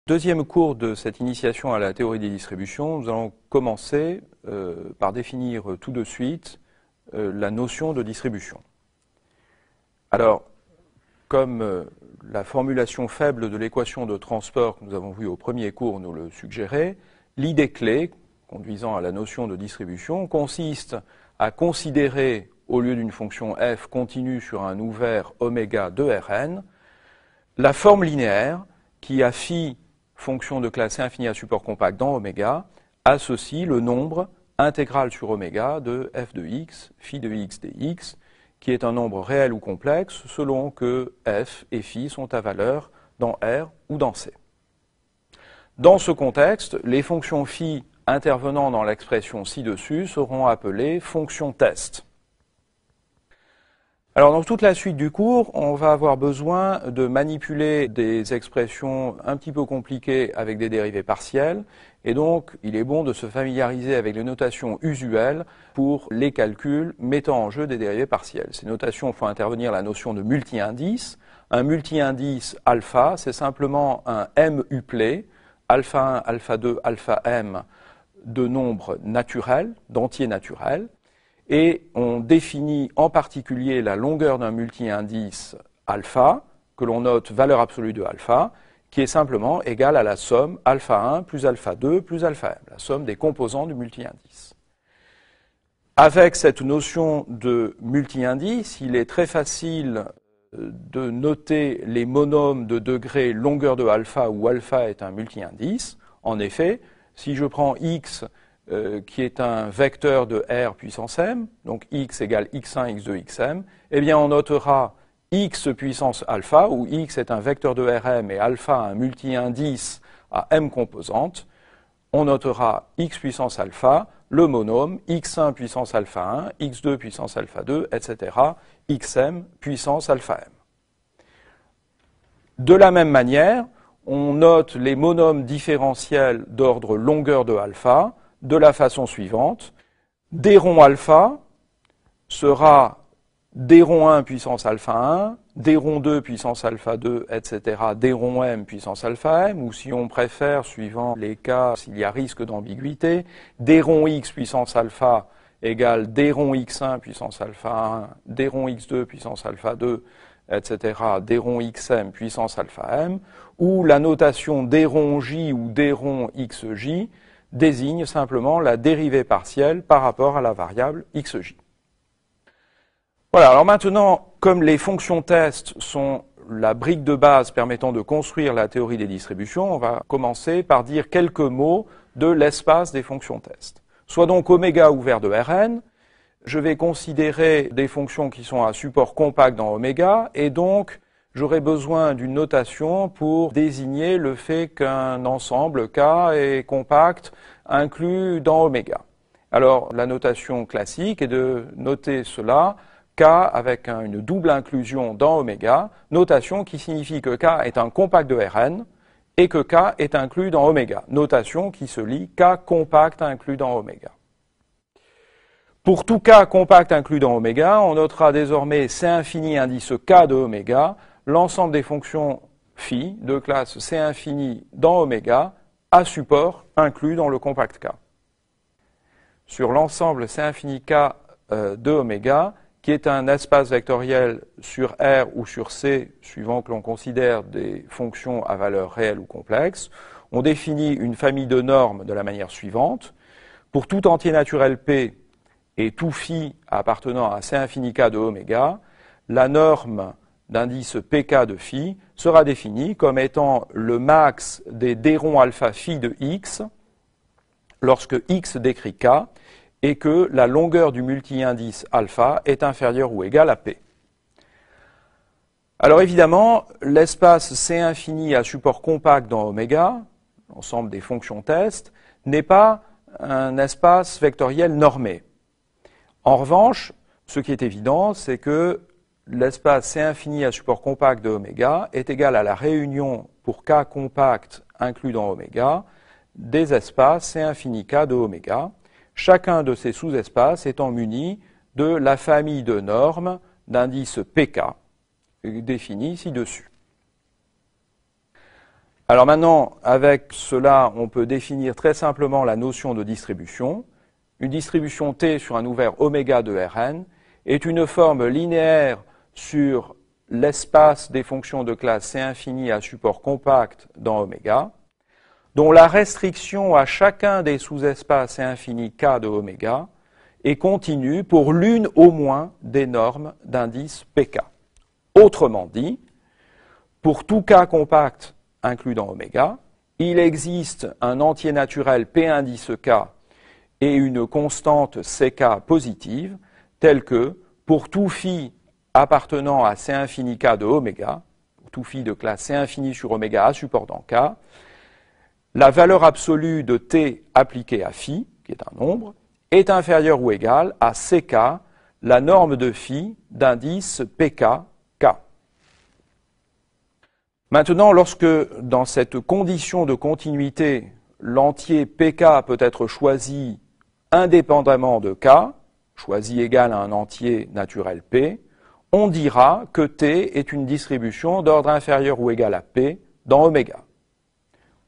Deuxième cours de cette initiation à la théorie des distributions, nous allons commencer par définir tout de suite la notion de distribution. Alors, comme la formulation faible de l'équation de transport que nous avons vue au premier cours nous le suggérait, l'idée clé conduisant à la notion de distribution consiste à considérer, au lieu d'une fonction f continue sur un ouvert oméga de Rn, la forme linéaire qui a phi fonction de classe infinie à support compact dans oméga associe le nombre intégral sur oméga de f de x, phi de x dx, qui est un nombre réel ou complexe selon que f et phi sont à valeur dans R ou dans C. Dans ce contexte, les fonctions phi intervenant dans l'expression ci-dessus seront appelées fonctions test. Alors dans toute la suite du cours, on va avoir besoin de manipuler des expressions un petit peu compliquées avec des dérivées partielles, et donc il est bon de se familiariser avec les notations usuelles pour les calculs mettant en jeu des dérivées partielles. Ces notations font intervenir la notion de multi-indice. Un multi-indice alpha, c'est simplement un m uplet, alpha 1, alpha 2, alpha m, de nombres naturels, d'entiers naturels. Et on définit en particulier la longueur d'un multi-indice alpha, que l'on note valeur absolue de alpha, qui est simplement égale à la somme alpha 1 plus alpha 2 plus alpha m, la somme des composants du multi-indice. Avec cette notion de multi-indice, il est très facile de noter les monomes de degré longueur de alpha où alpha est un multi-indice. En effet, si je prends x qui est un vecteur de R puissance m, donc x égale x1, x2, xm, eh bien on notera x puissance alpha, où x est un vecteur de Rm et alpha un multi-indice à m composantes. On notera x puissance alpha, le monôme, x1 puissance alpha 1, x2 puissance alpha 2, etc., xm puissance alpha m. De la même manière, on note les monômes différentiels d'ordre longueur de alpha, de la façon suivante. D rond alpha sera D rond 1 puissance alpha 1, D rond 2 puissance alpha 2, etc., D rond m puissance alpha m, ou si on préfère, suivant les cas, s'il y a risque d'ambiguïté, D rond x puissance alpha égale D rond x1 puissance alpha 1, D rond x2 puissance alpha 2, etc., D rond xm puissance alpha m, ou la notation D rond j ou D rond xj désigne simplement la dérivée partielle par rapport à la variable xj. Voilà, alors maintenant, comme les fonctions test sont la brique de base permettant de construire la théorie des distributions, on va commencer par dire quelques mots de l'espace des fonctions test. Soit donc oméga ouvert de Rn, je vais considérer des fonctions qui sont à support compact dans oméga, et donc j'aurai besoin d'une notation pour désigner le fait qu'un ensemble K est compact inclus dans oméga. Alors, la notation classique est de noter cela, K avec une double inclusion dans oméga, notation qui signifie que K est un compact de Rn et que K est inclus dans oméga, notation qui se lit K compact inclus dans oméga. Pour tout K compact inclus dans oméga, on notera désormais C infini indice K de oméga, l'ensemble des fonctions phi de classe C infini dans oméga à support inclus dans le compact K. Sur l'ensemble C infini K de oméga, qui est un espace vectoriel sur R ou sur C, suivant que l'on considère des fonctions à valeur réelle ou complexe, on définit une famille de normes de la manière suivante. Pour tout entier naturel P et tout phi appartenant à C infini K de oméga, la norme d'indice pk de phi sera définie comme étant le max des d rond alpha phi de x lorsque x décrit k et que la longueur du multi-indice alpha est inférieure ou égale à p. Alors évidemment, l'espace C infini à support compact dans oméga, l'ensemble des fonctions test, n'est pas un espace vectoriel normé. En revanche, ce qui est évident, c'est que l'espace C infini à support compact de oméga est égal à la réunion pour K compact inclus dans oméga des espaces C infini K de oméga, chacun de ces sous-espaces étant muni de la famille de normes d'indice pk définie ci-dessus. Alors maintenant, avec cela, on peut définir très simplement la notion de distribution. Une distribution T sur un ouvert oméga de Rn est une forme linéaire sur l'espace des fonctions de classe C infini à support compact dans oméga, dont la restriction à chacun des sous-espaces C infini K de oméga est continue pour l'une au moins des normes d'indice Pk. Autrement dit, pour tout K compact inclus dans oméga, il existe un entier naturel P indice K et une constante Ck positive, telle que, pour tout phi appartenant à C infini K de oméga, pour tout phi de classe C infini sur oméga à support dans K, la valeur absolue de T appliquée à phi, qui est un nombre, est inférieure ou égale à Ck, la norme de phi d'indice Pk, K. Maintenant, lorsque dans cette condition de continuité, l'entier Pk peut être choisi indépendamment de K, choisi égal à un entier naturel P, on dira que T est une distribution d'ordre inférieur ou égal à P dans oméga.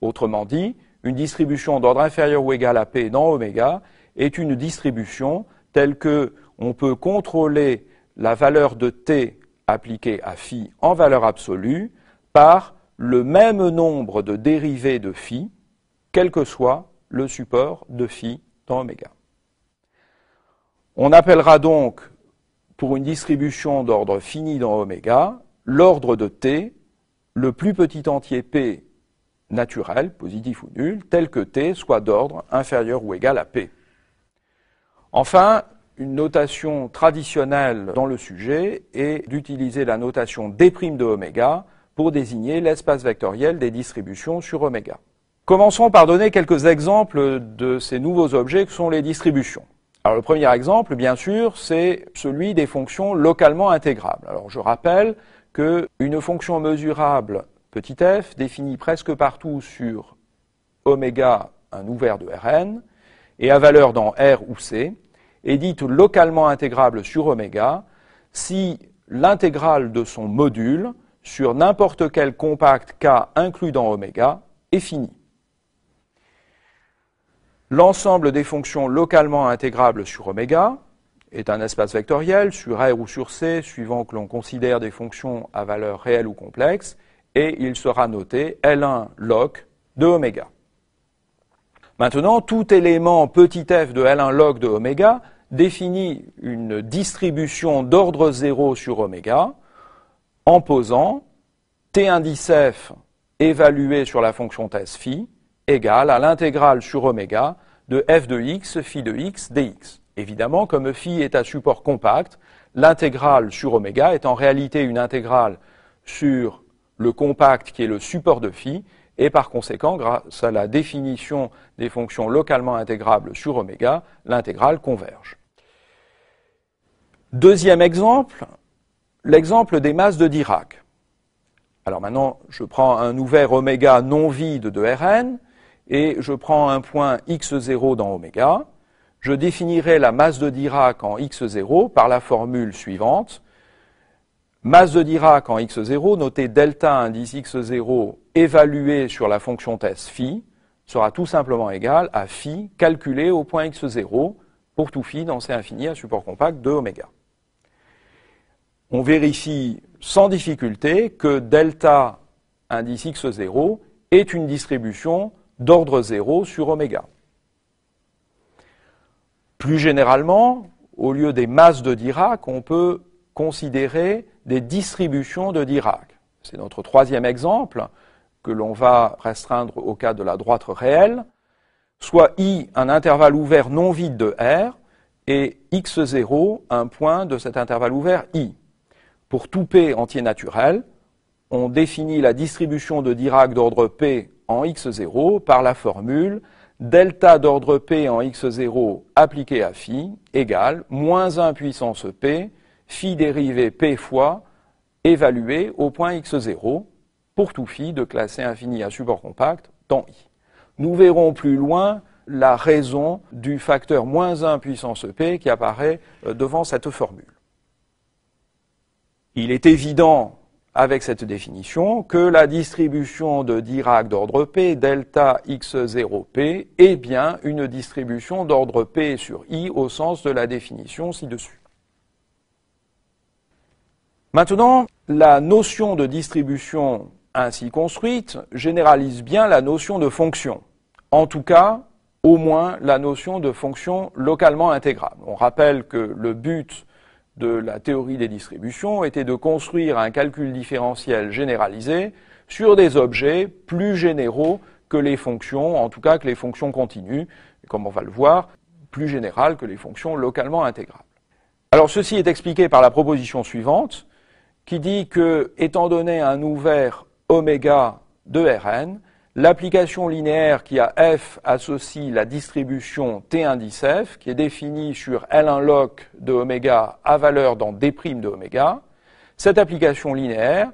Autrement dit, une distribution d'ordre inférieur ou égal à P dans oméga est une distribution telle que on peut contrôler la valeur de T appliquée à phi en valeur absolue par le même nombre de dérivés de phi, quel que soit le support de phi dans oméga. On appellera donc, pour une distribution d'ordre fini dans oméga, l'ordre de T, le plus petit entier P naturel, positif ou nul, tel que T soit d'ordre inférieur ou égal à P. Enfin, une notation traditionnelle dans le sujet est d'utiliser la notation D' de oméga pour désigner l'espace vectoriel des distributions sur oméga. Commençons par donner quelques exemples de ces nouveaux objets que sont les distributions. Alors le premier exemple, bien sûr, c'est celui des fonctions localement intégrables. Alors je rappelle qu'une fonction mesurable petit f définie presque partout sur oméga, un ouvert de Rn, et à valeur dans R ou C, est dite localement intégrable sur oméga si l'intégrale de son module sur n'importe quel compact K inclus dans oméga est finie. L'ensemble des fonctions localement intégrables sur oméga est un espace vectoriel sur R ou sur C, suivant que l'on considère des fonctions à valeur réelle ou complexe, et il sera noté L1 log de oméga. Maintenant, tout élément petit f de L1 log de oméga définit une distribution d'ordre 0 sur oméga en posant T indice f évalué sur la fonction test phi égale à l'intégrale sur oméga de f de x, phi de x, dx. Évidemment, comme phi est à support compact, l'intégrale sur oméga est en réalité une intégrale sur le compact qui est le support de phi, et par conséquent, grâce à la définition des fonctions localement intégrables sur oméga, l'intégrale converge. Deuxième exemple, l'exemple des masses de Dirac. Alors maintenant, je prends un ouvert oméga non vide de Rn, et je prends un point x0 dans oméga. Je définirai la masse de Dirac en x0 par la formule suivante. Masse de Dirac en x0, notée delta indice x0 évalué sur la fonction test phi, sera tout simplement égal à phi calculé au point x0 pour tout phi dans C infini à support compact de oméga. On vérifie sans difficulté que delta indice x0 est une distribution d'ordre 0 sur oméga. Plus généralement, au lieu des masses de Dirac, on peut considérer des distributions de Dirac. C'est notre troisième exemple que l'on va restreindre au cas de la droite réelle, soit I, un intervalle ouvert non vide de R, et x0, un point de cet intervalle ouvert I. Pour tout P entier naturel, on définit la distribution de Dirac d'ordre P en x0 par la formule delta d'ordre P en x0 appliqué à phi égale moins 1 puissance P, phi dérivé P fois évalué au point x0 pour tout phi de classe C infini à support compact dans I. Nous verrons plus loin la raison du facteur moins 1 puissance P qui apparaît devant cette formule. Il est évident avec cette définition que la distribution de Dirac d'ordre P, delta x0p, est bien une distribution d'ordre P sur I au sens de la définition ci-dessus. Maintenant, la notion de distribution ainsi construite généralise bien la notion de fonction. En tout cas, au moins la notion de fonction localement intégrable. On rappelle que le but de la théorie des distributions était de construire un calcul différentiel généralisé sur des objets plus généraux que les fonctions, en tout cas que les fonctions continues, et comme on va le voir, plus générales que les fonctions localement intégrables. Alors ceci est expliqué par la proposition suivante, qui dit que, étant donné un ouvert oméga de Rn, l'application linéaire qui à f associe la distribution T indice f, qui est définie sur L1 log de oméga à valeur dans D' de oméga, cette application linéaire,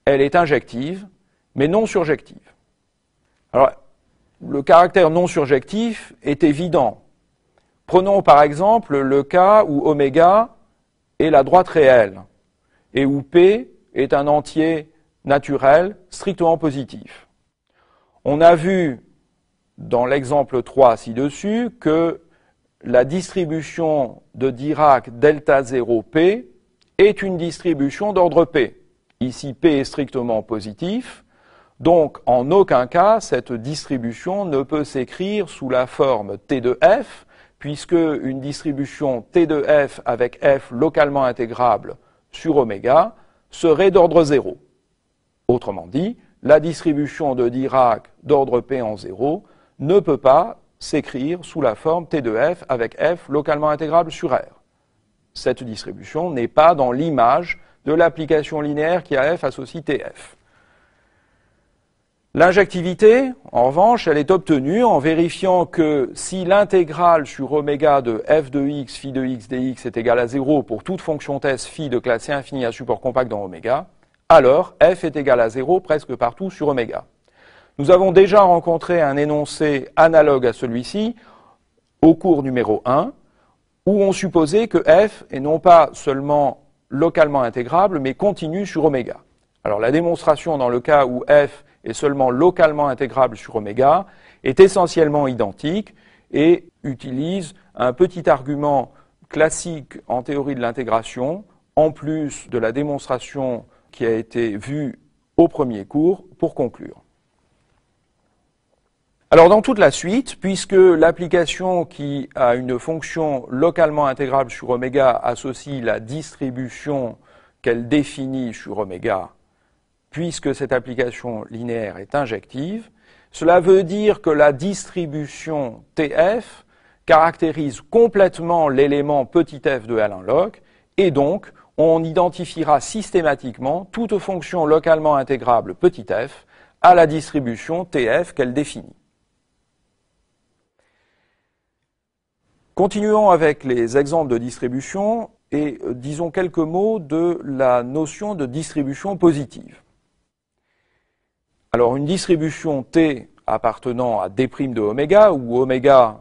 elle est injective, mais non surjective. Alors, le caractère non surjectif est évident. Prenons par exemple le cas où oméga est la droite réelle et où P est un entier naturel strictement positif. On a vu dans l'exemple 3 ci-dessus que la distribution de Dirac delta 0p est une distribution d'ordre P. Ici, P est strictement positif, donc en aucun cas cette distribution ne peut s'écrire sous la forme T de f, puisque une distribution T de f avec f localement intégrable sur oméga serait d'ordre 0. Autrement dit, la distribution de Dirac d'ordre P en 0 ne peut pas s'écrire sous la forme T de f avec f localement intégrable sur R. Cette distribution n'est pas dans l'image de l'application linéaire qui à f associe Tf. L'injectivité, en revanche, elle est obtenue en vérifiant que si l'intégrale sur oméga de f de x, phi de x dx est égale à 0 pour toute fonction test phi de classe C infinie à support compact dans oméga, alors f est égal à 0 presque partout sur oméga. Nous avons déjà rencontré un énoncé analogue à celui-ci au cours numéro 1, où on supposait que f est non pas seulement localement intégrable, mais continu sur oméga. Alors la démonstration dans le cas où f est seulement localement intégrable sur oméga est essentiellement identique et utilise un petit argument classique en théorie de l'intégration, en plus de la démonstration qui a été vue au premier cours pour conclure. Alors dans toute la suite, puisque l'application qui a une fonction localement intégrable sur oméga associe la distribution qu'elle définit sur oméga, puisque cette application linéaire est injective, cela veut dire que la distribution Tf caractérise complètement l'élément petit f de L1 log, et donc on identifiera systématiquement toute fonction localement intégrable petit f à la distribution Tf qu'elle définit. Continuons avec les exemples de distribution et disons quelques mots de la notion de distribution positive. Alors une distribution T appartenant à D' de oméga, où oméga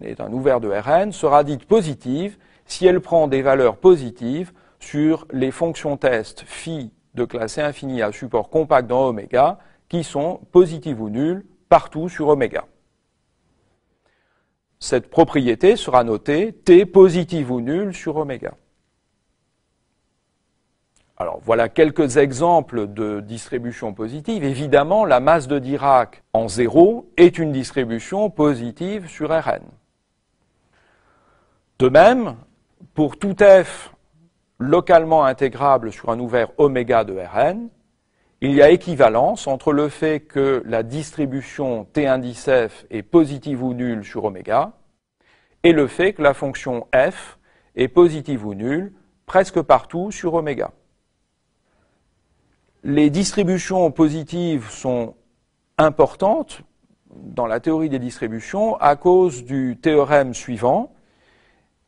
est un ouvert de Rn, sera dite positive si elle prend des valeurs positives sur les fonctions test phi de classe C infinie à support compact dans oméga, qui sont positives ou nulles partout sur oméga. Cette propriété sera notée T positive ou nulle sur oméga. Alors voilà quelques exemples de distribution positive. Évidemment, la masse de Dirac en 0 est une distribution positive sur Rn. De même, pour tout f localement intégrable sur un ouvert oméga de Rn, il y a équivalence entre le fait que la distribution T indice f est positive ou nulle sur oméga et le fait que la fonction f est positive ou nulle presque partout sur oméga. Les distributions positives sont importantes dans la théorie des distributions à cause du théorème suivant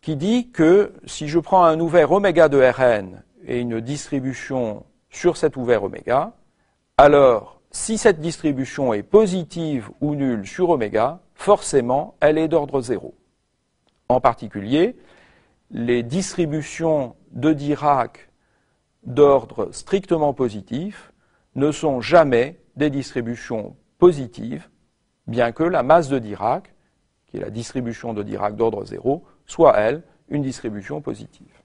qui dit que si je prends un ouvert oméga de Rn et une distribution sur cet ouvert oméga, alors si cette distribution est positive ou nulle sur oméga, forcément elle est d'ordre 0. En particulier, les distributions de Dirac d'ordre strictement positif ne sont jamais des distributions positives, bien que la masse de Dirac, qui est la distribution de Dirac d'ordre 0, soit, elle, une distribution positive.